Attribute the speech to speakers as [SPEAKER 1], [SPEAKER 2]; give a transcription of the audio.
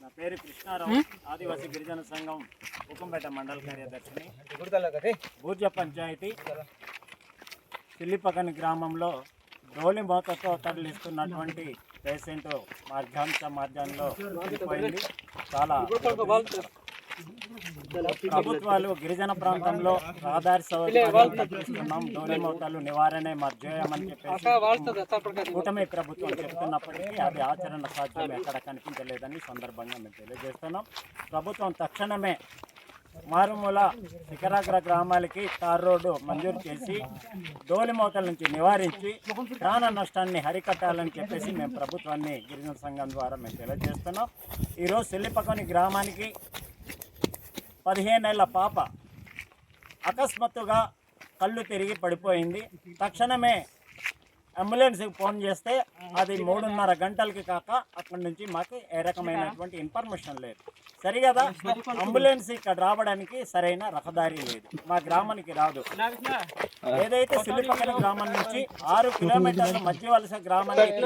[SPEAKER 1] నా పేరు కృష్ణారావు, ఆదివాసీ గిరిజన సంఘం ఉకంపేట మండల కార్యదర్శిని. బూర్జ పంచాయతీ సిల్లిపకని గ్రామంలో డోలి మోతతో తరలిస్తున్నటువంటి పేషెంట్ మార్గంలో పోయింది. చాలా ప్రభుత్వాలు గిరిజన ప్రాంతంలో రహదారి సౌకర్యం కల్పిస్తున్నాం, డోలి మోతాలు నివారణే మధ్యమని చెప్పేసి కూటమి ప్రభుత్వం చెప్తున్నప్పటికీ అది ఆచరణ సాధ్యం ఎక్కడ కనిపించలేదని సందర్భంగా మేము తెలియజేస్తున్నాం. ప్రభుత్వం తక్షణమే మారుమూల శిఖరాగ్ర గ్రామాలకి తార్ రోడ్డు మంజూరు చేసి డోలి మోతల నుంచి నివారించి ప్రాణ నష్టాన్ని హరికట్టాలని చెప్పేసి మేము ప్రభుత్వాన్ని గిరిజన సంఘం ద్వారా మేము తెలియజేస్తున్నాం. ఈరోజు సిల్లిపకని గ్రామానికి 15 ఏళ్ల పాప అకస్మాత్తుగా కళ్ళు తిరిగి పడిపోయింది. తక్షణమే అంబులెన్స్కి ఫోన్ చేస్తే అది 3:30 గంటలకి కాక అక్కడి నుంచి మాకు ఏ రకమైనటువంటి ఇన్ఫర్మేషన్ లేదు. సరిగదా అంబులెన్స్ ఇక్కడ రావడానికి సరైన రహదారి లేదు, మా గ్రామానికి రాదు. ఏదైతే సిల్లిపకని గ్రామం నుంచి 6 కిలోమీటర్ల మధ్య వలస గ్రామానికి